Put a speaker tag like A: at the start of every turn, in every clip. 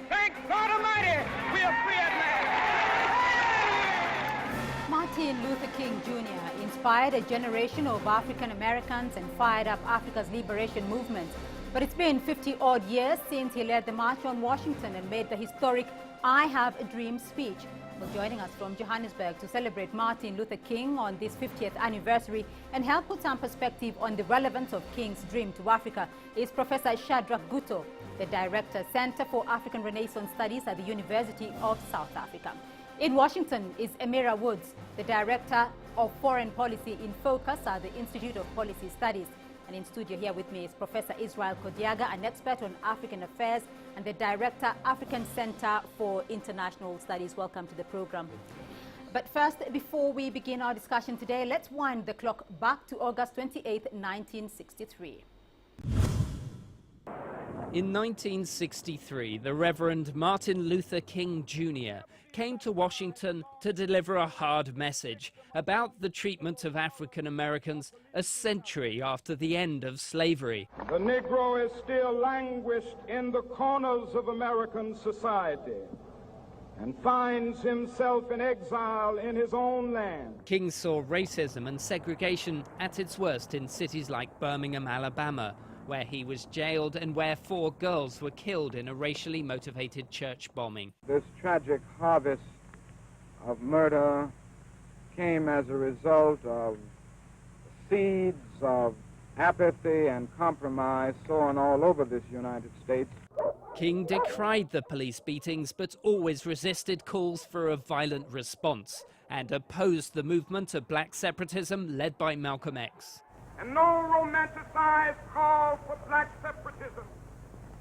A: Thank God Almighty, we are free at last.
B: Martin Luther King Jr. inspired a generation of African Americans and fired up Africa's liberation movement. But it's been 50-odd years since he led the March on Washington and made the historic I Have a Dream speech. Well, joining us from Johannesburg to celebrate Martin Luther King on this 50th anniversary and help put some perspective on the relevance of King's dream to Africa is Professor Shadrach Guto, the Director, Center for African Renaissance Studies at the University of South Africa. In Washington is Amira Woods, the Director of Foreign Policy in Focus at the Institute of Policy Studies. And in studio here with me is Professor Israel Kodiaga, an expert on African affairs and the Director, African Center for International Studies. Welcome to the program. But first, before we begin our discussion today, let's wind the clock back to August 28, 1963.
C: In 1963, the Reverend Martin Luther King Jr. came to Washington to deliver a hard message about the treatment of African Americans a century after the end of slavery.
A: The Negro is still languished in the corners of American society and finds himself in exile in his own land.
C: King saw racism and segregation at its worst in cities like Birmingham, Alabama, where he was jailed and where 4 girls were killed in a racially motivated church bombing.
D: This tragic harvest of murder came as a result of seeds of apathy and compromise sown all over this United States.
C: King decried the police beatings but always resisted calls for a violent response and opposed the movement of black separatism led by Malcolm X.
A: And no romanticized call for black separatism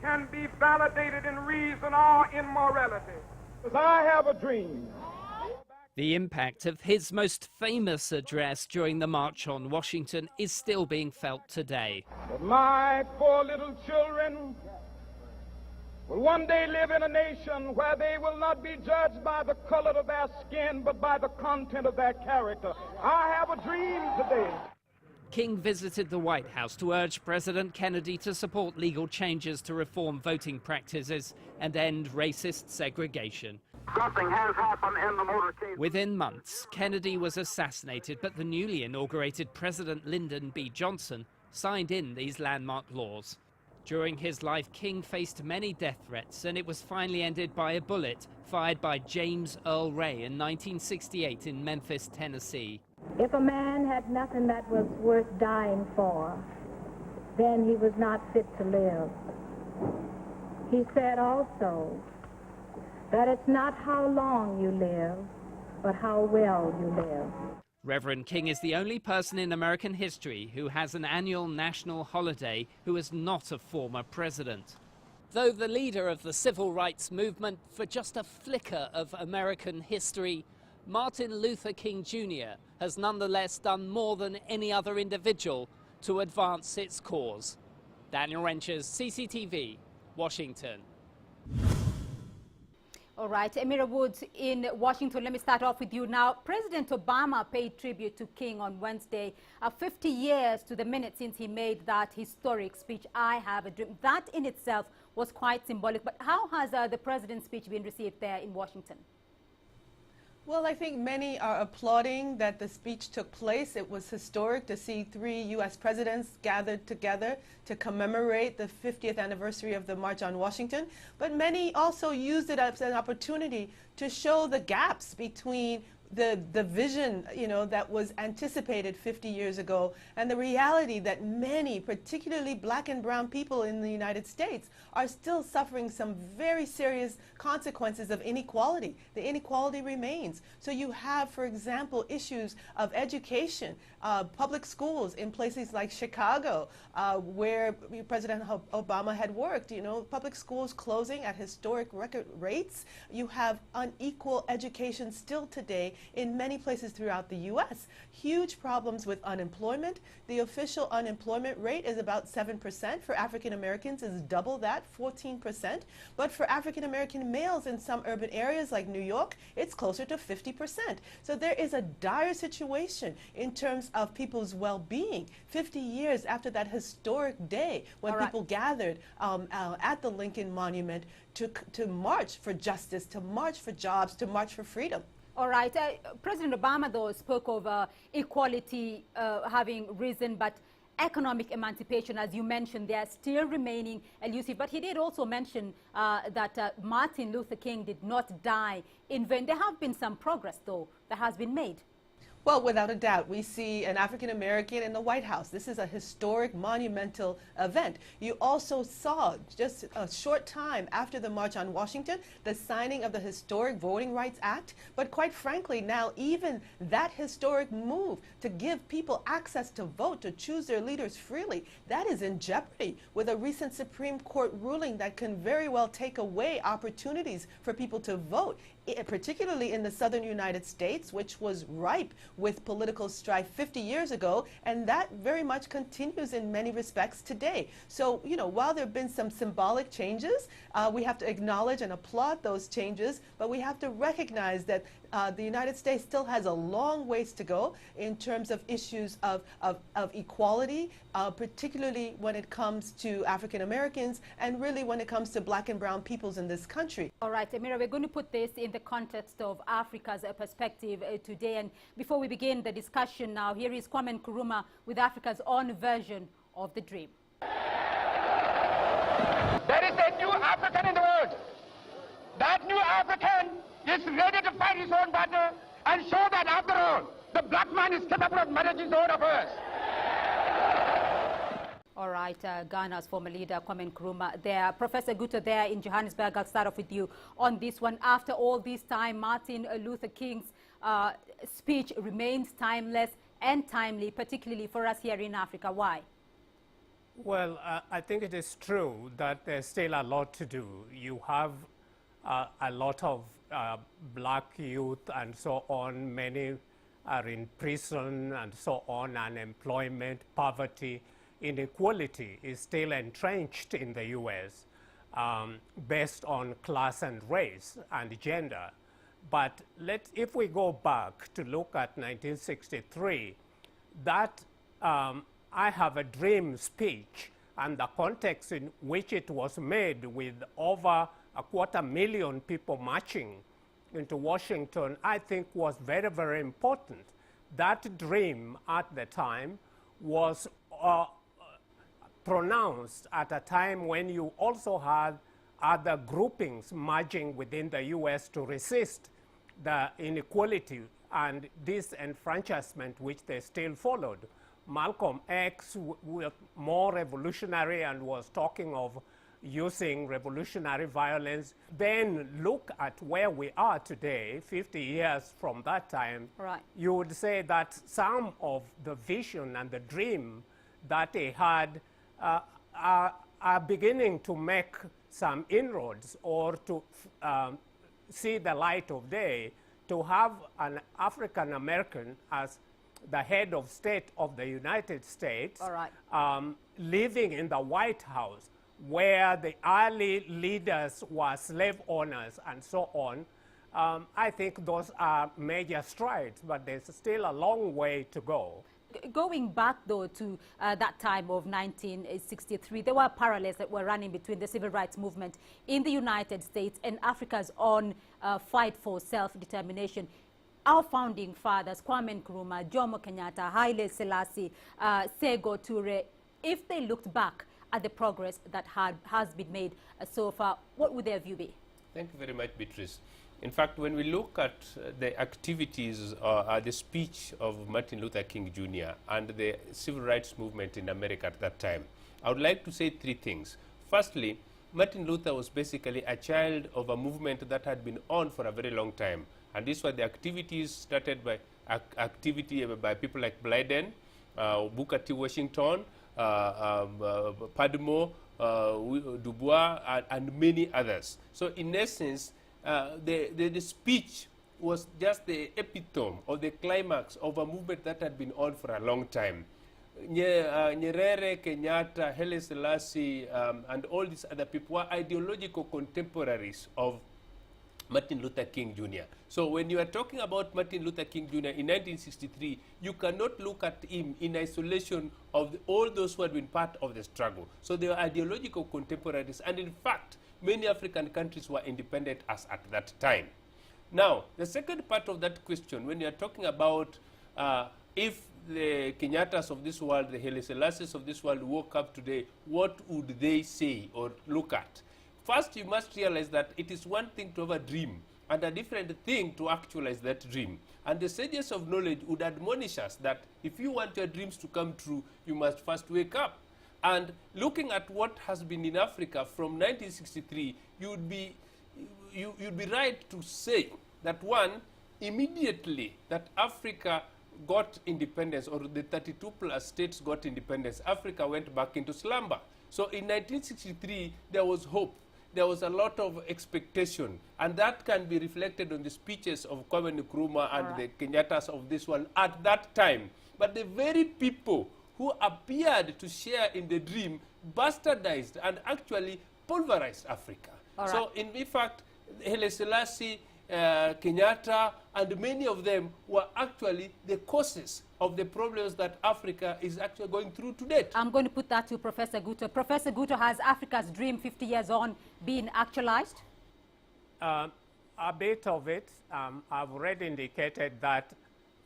A: can be validated in reason or in morality. Because I have a dream.
C: The impact of his most famous address during the March on Washington is still being felt today.
A: That my 4 little children will one day live in a nation where they will not be judged by the color of their skin, but by the content of their character. I have a dream today.
C: King visited the White House to urge President Kennedy to support legal changes to reform voting practices and end racist segregation.
E: Something has happened in the motorcade.
C: Within months, Kennedy was assassinated, but the newly inaugurated President Lyndon B. Johnson signed in these landmark laws. During his life, King faced many death threats, and it was finally ended by a bullet fired by James Earl Ray in 1968 in Memphis, Tennessee.
F: If a man had nothing that was worth dying for, then he was not fit to live. He said also that it's not how long you live, but how well you live.
C: Reverend King is the only person in American history who has an annual national holiday who is not a former president. Though the leader of the civil rights movement for just a flicker of American history, Martin Luther King Jr. has nonetheless done more than any other individual to advance its cause. Daniel Wrenches, CCTV, Washington.
B: All right, Amira Woods in Washington. Let me start off with you now. President Obama paid tribute to King on Wednesday, 50 years to the minute since he made that historic speech, I Have a Dream. That in itself was quite symbolic. But how has the president's speech been received there in Washington?
G: Well, I think many are applauding that the speech took place. It was historic to see 3 U.S. presidents gathered together to commemorate the 50th anniversary of the March on Washington. But many also used it as an opportunity to show the gaps between the vision, that was anticipated 50 years ago and the reality that many, particularly black and brown people in the United States, are still suffering some very serious consequences of inequality. The inequality remains. So you have, for example, issues of education, public schools in places like Chicago, where President Obama had worked, public schools closing at historic record rates. You have unequal education still today in many places throughout the U.S. Huge problems with unemployment. The official unemployment rate is about 7%. For African Americans, is double that, 14%. But for African American males in some urban areas like New York, it's closer to 50%. So there is a dire situation in terms of people's well-being 50 years after that historic day when people gathered at the Lincoln Monument to march for justice, to march for jobs, to march for freedom.
B: All right. President Obama, though, spoke of equality having risen, but economic emancipation, as you mentioned, they are still remaining elusive. But he did also mention that Martin Luther King did not die in vain. There have been some progress, though, that has been made.
G: Well, without a doubt, we see an African American in the White House. This is a historic, monumental event. You also saw, just a short time after the March on Washington, the signing of the historic Voting Rights Act. But quite frankly, now even that historic move to give people access to vote, to choose their leaders freely, that is in jeopardy with a recent Supreme Court ruling that can very well take away opportunities for people to vote, particularly in the southern United States, which was ripe with political strife 50 years ago, and that very much continues in many respects today. So, you know, while there have been some symbolic changes, we have to acknowledge and applaud those changes, but we have to recognize that the United States still has a long ways to go in terms of issues of equality, particularly when it comes to African Americans and really when it comes to black and brown peoples in this country.
B: All right, Amira, we're going to put this in the context of Africa's perspective today. And before we begin the discussion now, here is Kwame Nkrumah with Africa's own version of the dream.
A: There is a new African in the world. That new African is ready to fight his own battle and show that after all, the black man is capable of managing his own affairs.
B: All right, Ghana's former leader, Kwame Nkrumah there. Professor Guto there in Johannesburg, I'll start off with you on this one. After all this time, Martin Luther King's speech remains timeless and timely, particularly for us here in Africa. Why?
H: Well, I think it is true that there's still a lot to do. You have a lot of black youth and so on. Many are in prison and so on. Unemployment, poverty, inequality is still entrenched in the U.S. Based on class and race and gender. But if we go back to look at 1963, that I Have a Dream speech and the context in which it was made with over 250,000 people marching into Washington, I think was very, very important. That dream at the time was pronounced at a time when you also had other groupings merging within the U.S. to resist the inequality and disenfranchisement which they still followed. Malcolm X was more revolutionary and was talking of using revolutionary violence. Then look at where we are today, 50 years from that time.
B: Right.
H: You would say that some of the vision and the dream that they had are beginning to make some inroads or to see the light of day, to have an African American as the head of state of the United States,
B: all right,
H: living in the White House, where the early leaders were slave owners and so on. I think those are major strides, but there's still a long way to go.
B: Going back, though, to that time of 1963, there were parallels that were running between the civil rights movement in the United States and Africa's own fight for self-determination. Our founding fathers, Kwame Nkrumah, Jomo Kenyatta, Haile Selassie, Sego Toure, if they looked back at the progress that has been made so far, what would their view be?
I: Thank you very much, Beatrice. In fact, when we look at the activities, the speech of Martin Luther King Jr. and the civil rights movement in America at that time, I would like to say three things. Firstly, Martin Luther was basically a child of a movement that had been on for a very long time. And these were the activities started by by people like Blyden, Booker T. Washington, Padmore, Du Bois, and many others. So in essence, the speech was just the epitome or the climax of a movement that had been on for a long time. Nyerere, Kenyatta, Haile Selassie, and all these other people were ideological contemporaries of Martin Luther King Jr. So when you are talking about Martin Luther King Jr. in 1963, you cannot look at him in isolation of all those who had been part of the struggle. So they were ideological contemporaries, and in fact, many African countries were independent as at that time. Now, the second part of that question, when you are talking about if the Kenyattas of this world, the Haile Selassies of this world woke up today, what would they say or look at? First, you must realize that it is one thing to have a dream and a different thing to actualize that dream. And the sages of knowledge would admonish us that if you want your dreams to come true, you must first wake up. And looking at what has been in Africa from 1963, you'd be right to say that one, immediately that Africa got independence, or the 32 plus states got independence, Africa went back into slumber. So in 1963, there was hope. There was a lot of expectation, and that can be reflected on the speeches of Kwame Nkrumah and the Kenyattas of this one at that time. But the very people who appeared to share in the dream bastardized and actually pulverized Africa. So in fact, Haile Selassie, Kenyatta, and many of them were actually the causes of the problems that Africa is actually going through today. I'm
B: going to put that to Professor Guto. Professor Guto, has Africa's dream 50 years on been actualized?
H: A bit of it. I've already indicated that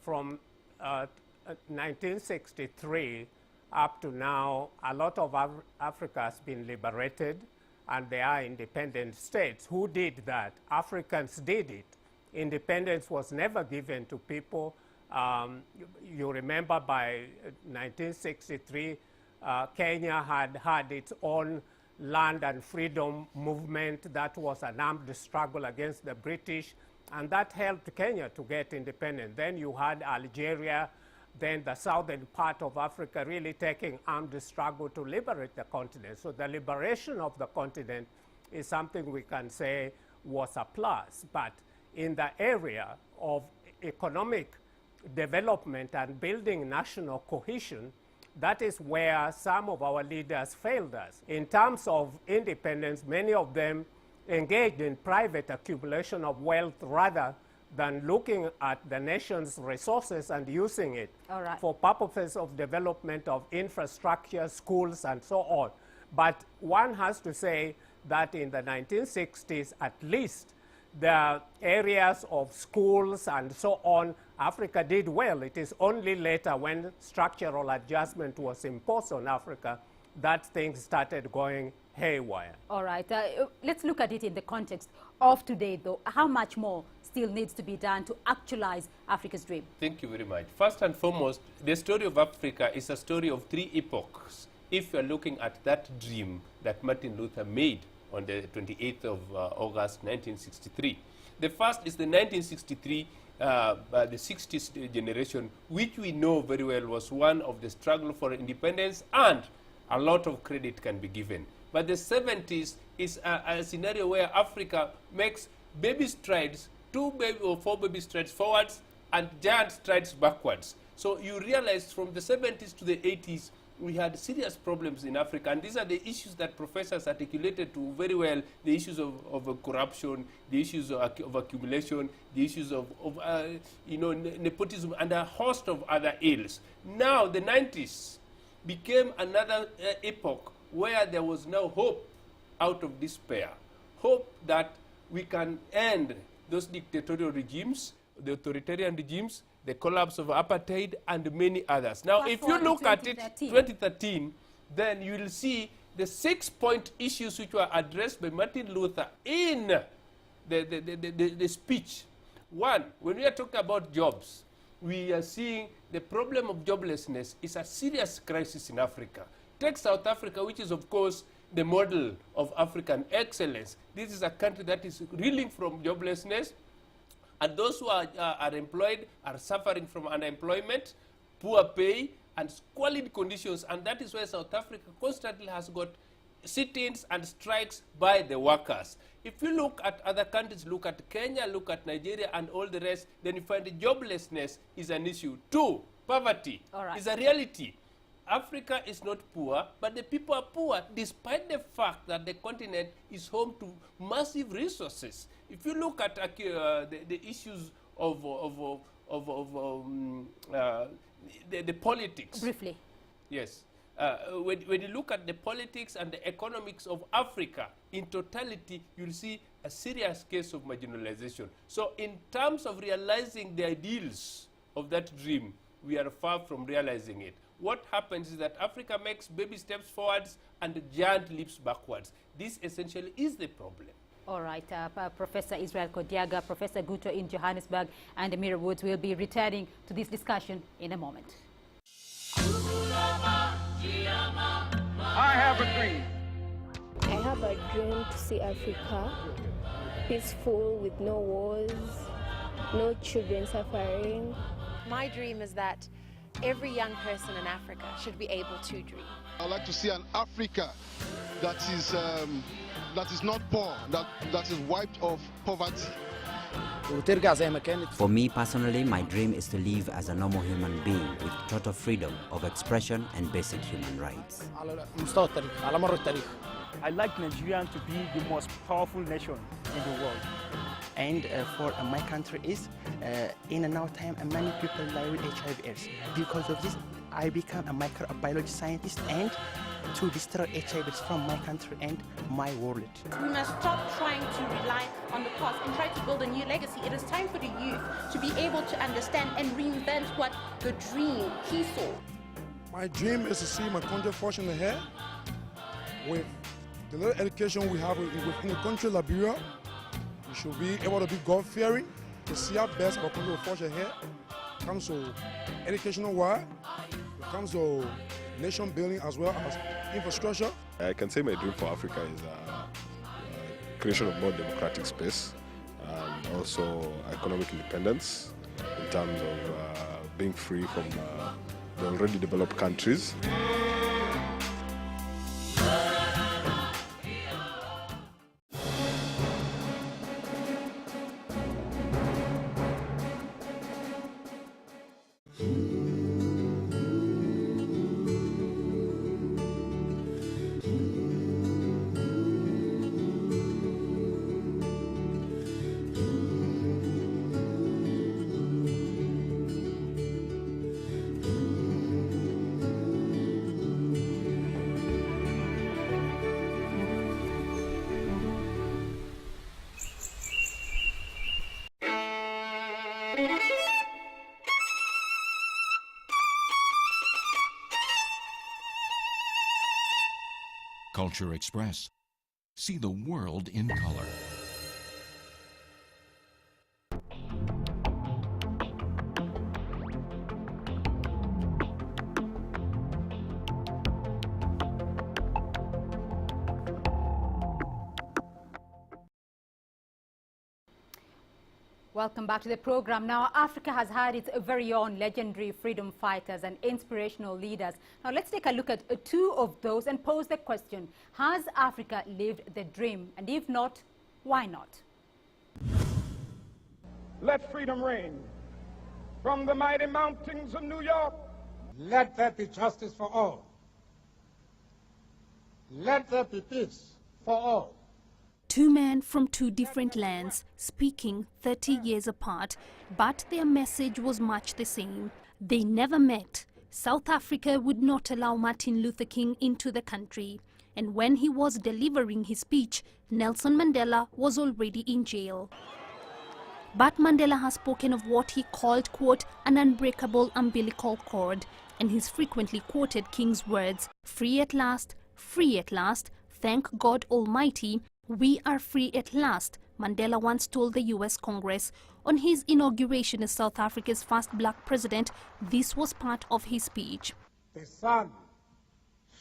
H: from 1963 up to now, a lot of Africa has been liberated, and they are independent states. Who did that? Africans did it. Independence was never given to people. You remember by 1963, Kenya had its own land and freedom movement. That was an armed struggle against the British, and that helped Kenya to get independent. Then you had Algeria, then the southern part of Africa really taking armed struggle to liberate the continent. So the liberation of the continent is something we can say was a plus. But in the area of economic development and building national cohesion, that is where some of our leaders failed us. In terms of independence, many of them engaged in private accumulation of wealth rather than looking at the nation's resources and using it for purposes of development of infrastructure, schools, and so on. But one has to say that in the 1960s, at least, the areas of schools and so on, Africa did well. It is only later when structural adjustment was imposed on Africa that things started going haywire.
B: All right. Let's look at it in the context of today, though. How much more still needs to be done to actualize Africa's dream?
I: Thank you very much. First and foremost, the story of Africa is a story of three epochs. If you're looking at that dream that Martin Luther made on the 28th of August 1963. The first is the 1963, the 60s generation, which we know very well was one of the struggle for independence, and a lot of credit can be given. But the 70s is a scenario where Africa makes baby strides, 2 or 4 baby strides forwards and giant strides backwards. So you realize from the 70s to the 80s, we had serious problems in Africa, and these are the issues that professors articulated to very well, the issues of corruption, the issues of accumulation, the issues of nepotism, and a host of other ills. Now, the 90s became another epoch where there was now hope out of despair, hope that we can end those dictatorial regimes, the authoritarian regimes, the collapse of apartheid, and many others. Now, if you look at it, 2013, then you will see the 6-point issues which were addressed by Martin Luther in the speech. One, when we are talking about jobs, we are seeing the problem of joblessness is a serious crisis in Africa. Take South Africa, which is, of course, the model of African excellence. This is a country that is reeling from joblessness, and those who are employed are suffering from unemployment, poor pay, and squalid conditions. And that is why South Africa constantly has got sit-ins and strikes by the workers. If you look at other countries, look at Kenya, look at Nigeria and all the rest, then you find that joblessness is an issue. 2, poverty is a reality. Africa is not poor, but the people are poor, despite the fact that the continent is home to massive resources. If you look at the issues of the politics.
B: Briefly.
I: Yes. When you look at the politics and the economics of Africa, in totality, you'll see a serious case of marginalization. So in terms of realizing the ideals of that dream, we are far from realizing it. What happens is that Africa makes baby steps forwards and giant leaps backwards. This essentially is the problem.
B: All right, Professor Israel Kodiaga, Professor Guto in Johannesburg, and Amira Woods will be returning to this discussion in a moment.
A: I have a dream.
J: I have a dream to see Africa peaceful with no wars, no children suffering.
K: My dream is that every young person in Africa should be able to dream.
L: I'd like to see an Africa that is not poor, that is wiped of poverty.
M: For me personally, my dream is to live as a normal human being with total freedom of expression and basic human rights.
N: I'd like Nigeria to be the most powerful nation in the world.
O: And for my country is, in a now time, many people die with HIV/AIDS. Because of this, I become a microbiology scientist and to destroy HIV/AIDS from my country and my world.
P: We must stop trying to rely on the past and try to build a new legacy. It is time for the youth to be able to understand and reinvent what the dream he saw.
Q: My dream is to see my country fortune ahead. With the little education we have within the country, Liberia, we should be able to be God-fearing, to see our best our country will fortune ahead. It comes to educational wise, it comes to nation building as well as infrastructure.
R: I can say my dream for Africa is creation of more democratic space and also economic independence in terms of being free from the already developed countries.
S: Culture Express. See the world in color.
B: Welcome back to the program. Now, Africa has had its very own legendary freedom fighters and inspirational leaders. Now, let's take a look at two of those and pose the question, has Africa lived the dream? And if not, why not?
A: Let freedom reign from the mighty mountains of New York.
T: Let there be justice for all. Let there be peace for all.
U: Two men from two different lands, speaking 30 years apart, but their message was much the same. They never met. South Africa would not allow Martin Luther King into the country. And when he was delivering his speech, Nelson Mandela was already in jail. But Mandela has spoken of what he called, quote, an unbreakable umbilical cord, and he's frequently quoted King's words, free at last, thank God Almighty, we are free at last, Mandela once told the US Congress. On his inauguration as South Africa's first black president, this was part of his speech.
T: The sun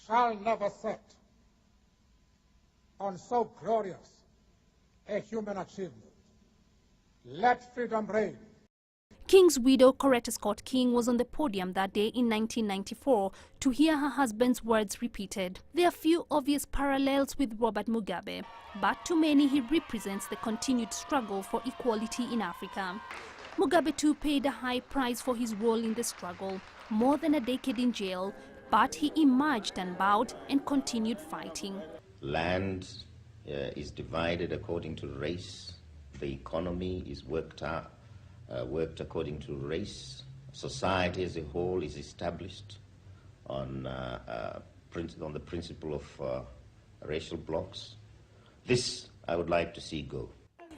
T: shall never set on so glorious a human achievement. Let freedom reign.
U: King's widow, Coretta Scott King, was on the podium that day in 1994 to hear her husband's words repeated. There are few obvious parallels with Robert Mugabe, but to many he represents the continued struggle for equality in Africa. Mugabe too paid a high price for his role in the struggle, more than a decade in jail, but he emerged unbowed and continued fighting.
D: Land is divided according to race. The economy is worked according to race. Society as a whole is established on the principle of racial blocks. This I would like to see go.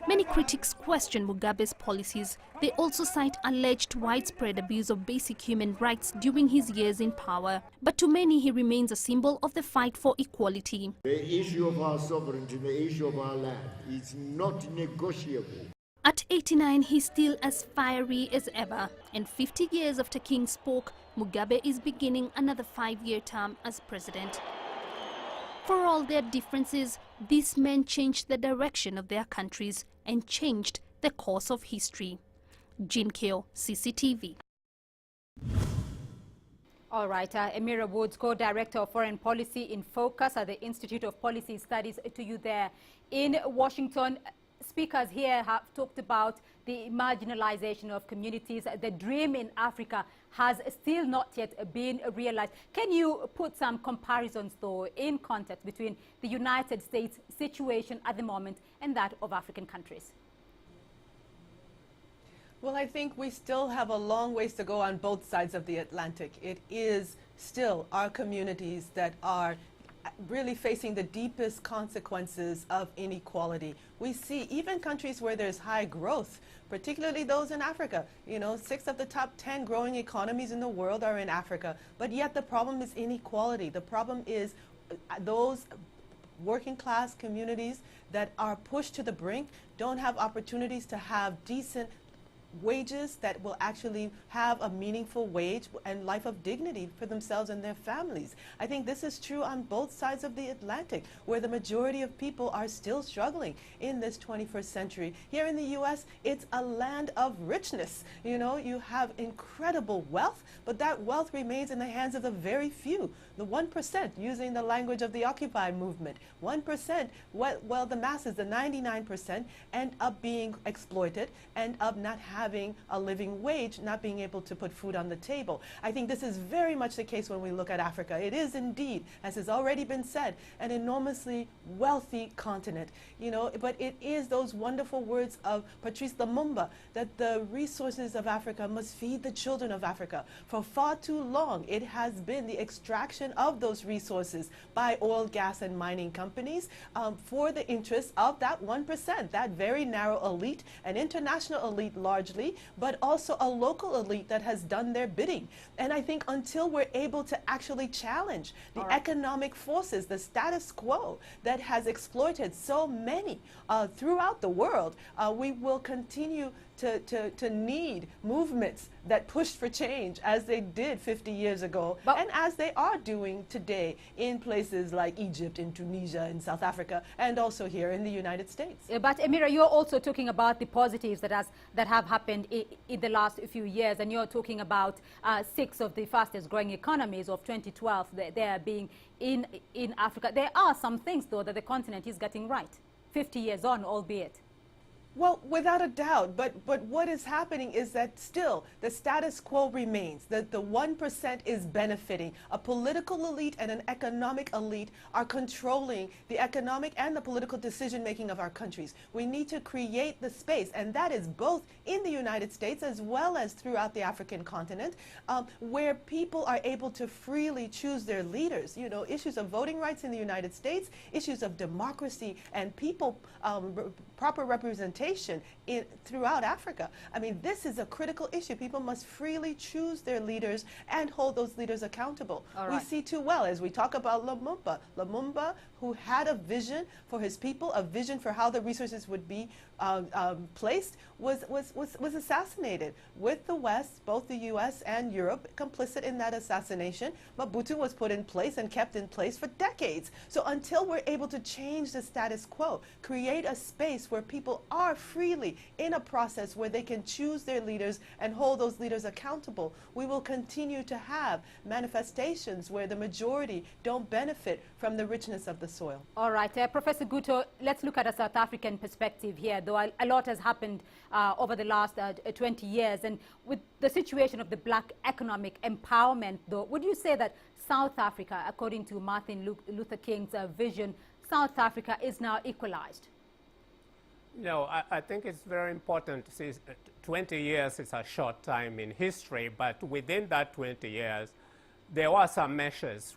U: Many critics question Mugabe's policies. They also cite alleged widespread abuse of basic human rights during his years in power. But to many, he remains a symbol of the fight for equality.
V: The issue of our sovereignty, the issue of our land is not negotiable.
U: At 89, he's still as fiery as ever. And 50 years after King spoke, Mugabe is beginning another 5-year term as president. For all their differences, these men changed the direction of their countries and changed the course of history. Jean Keo, CCTV.
B: All right, Amira Woods, co-director of Foreign Policy in Focus at the Institute of Policy Studies, to you there in Washington. Speakers here have talked about the marginalization of communities. The dream in Africa has still not yet been realized. Can you put some comparisons, though, in context between the United States situation at the moment and that of African countries?
G: Well, I think we still have a long ways to go on both sides of the Atlantic. It is still our communities that are really facing the deepest consequences of inequality. We see even countries where there's high growth, particularly those in Africa. You know, 6 of the top 10 growing economies in the world are in Africa. But yet the problem is inequality. The problem is those working class communities that are pushed to the brink don't have opportunities to have decent wages that will actually have a meaningful wage and life of dignity for themselves and their families. I think this is true on both sides of the Atlantic, where the majority of people are still struggling in this 21st century. Here in the U.S., it's a land of richness. You know, you have incredible wealth, but that wealth remains in the hands of the very few, the 1%, using the language of the Occupy movement. 1%, well, the masses, the 99%, end up being exploited, end up not having a living wage, not being able to put food on the table. I think this is very much the case when we look at Africa. It is indeed, as has already been said, an enormously wealthy continent, you know, but it is those wonderful words of Patrice Lumumba that the resources of Africa must feed the children of Africa. For far too long, it has been the extraction of those resources by oil, gas, and mining companies for the interests of that 1%, that very narrow elite, an international elite largely, but also a local elite that has done their bidding. And I think until we're able to actually challenge the economic forces, the status quo that has exploited so many throughout the world, we will continue to need movements that pushed for change as they did 50 years ago and as they are doing today in places like Egypt, in Tunisia, in South Africa, and also here in the United States.
B: But Amira, you're also talking about the positives that have happened in the last few years, and you're talking about 6 of the fastest growing economies of 2012 there being in Africa. There are some things, though, that the continent is getting right, 50 years on, albeit.
G: Well, without a doubt, but what is happening is that still the status quo remains, that the 1% is benefiting. A political elite and an economic elite are controlling the economic and the political decision-making of our countries. We need to create the space, and that is both in the United States as well as throughout the African continent, where people are able to freely choose their leaders. You know, issues of voting rights in the United States, issues of democracy and people, proper representation throughout Africa. I mean, this is a critical issue. People must freely choose their leaders and hold those leaders accountable. We see too well, as we talk about Lumumba, who had a vision for his people, a vision for how the resources would be placed, was assassinated. With the West, both the U.S. and Europe, complicit in that assassination, Mobutu was put in place and kept in place for decades. So until we're able to change the status quo, create a space where people are are freely in a process where they can choose their leaders and hold those leaders accountable, we will continue to have manifestations where the majority don't benefit from the richness of the soil.
B: All right, Professor Guto, let's look at a South African perspective here, though a lot has happened over the last 20 years. And with the situation of the black economic empowerment, though, would you say that South Africa, according to Martin Luther King's vision, South Africa is now equalized?
H: No, I think it's very important to see 20 years is a short time in history, but within that 20 years, there were some measures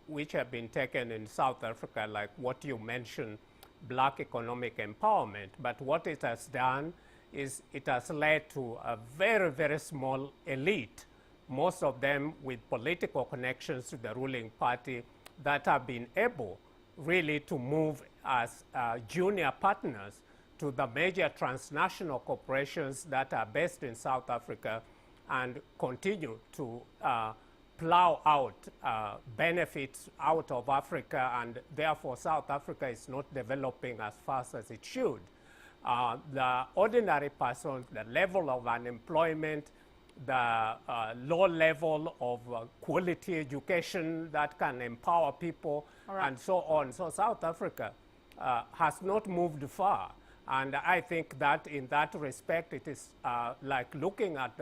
H: which have been taken in South Africa, like what you mentioned, black economic empowerment. But what it has done is it has led to a very, very small elite, most of them with political connections to the ruling party, that have been able really to move as junior partners to the major transnational corporations that are based in South Africa and continue to plow out benefits out of Africa, and therefore South Africa is not developing as fast as it should. The ordinary person, the level of unemployment, the low level of quality education that can empower people, and so on. So South Africa has not moved far. And I think that in that respect, it is like looking at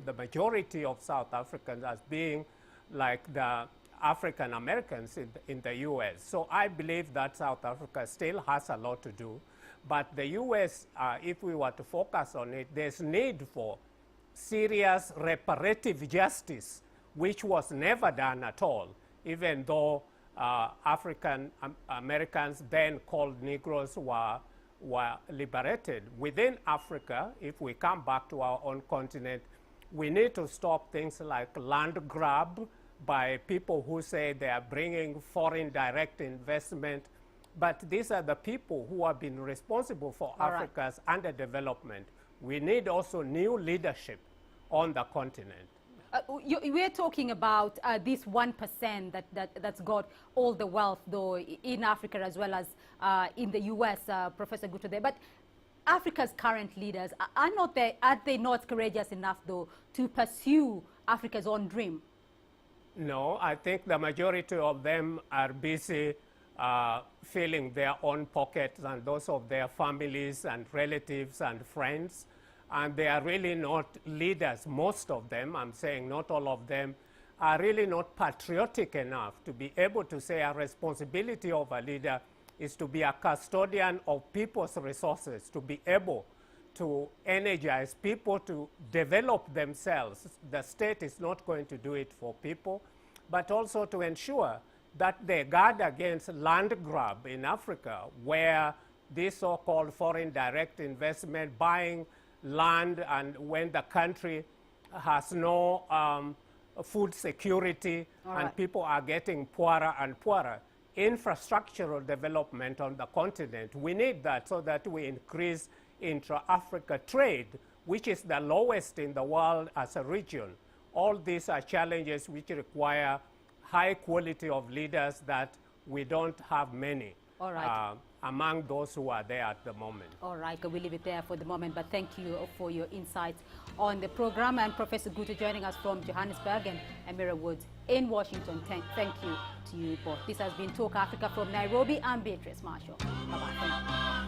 H: the majority of South Africans as being like the African Americans in the U.S. So I believe that South Africa still has a lot to do. But the U.S., if we were to focus on it, there's need for serious reparative justice, which was never done at all, even though African Americans, then called Negroes, were liberated. Within Africa, if we come back to our own continent, we need to stop things like land grab by people who say they are bringing foreign direct investment. But these are the people who have been responsible for Africa's underdevelopment. We need also new leadership on the continent.
B: We're talking about this 1% that's got all the wealth, though, in Africa as well as in the U.S., Professor Guto there. But Africa's current leaders, are they not courageous enough, though, to pursue Africa's own dream?
H: No, I think the majority of them are busy filling their own pockets and those of their families and relatives and friends. And they are really not leaders. Most of them, I'm saying not all of them, are really not patriotic enough to be able to say a responsibility of a leader is to be a custodian of people's resources, to be able to energize people to develop themselves. The state is not going to do it for people, but also to ensure that they guard against land grab in Africa, where this so-called foreign direct investment, buying land, and when the country has no food security and people are getting poorer and poorer. Infrastructural development on the continent, we need that so that we increase intra-Africa trade, which is the lowest in the world as a region. All these are challenges which require high quality of leaders that we don't have many.
B: All right.
H: Among those who are there at the moment.
B: All right, we'll leave it there for the moment, but thank you for your insights on the program. And Professor Guto joining us from Johannesburg, and Amira Woods in Washington. Thank you to you both. This has been Talk Africa from Nairobi. I'm Beatrice Marshall. Bye-bye.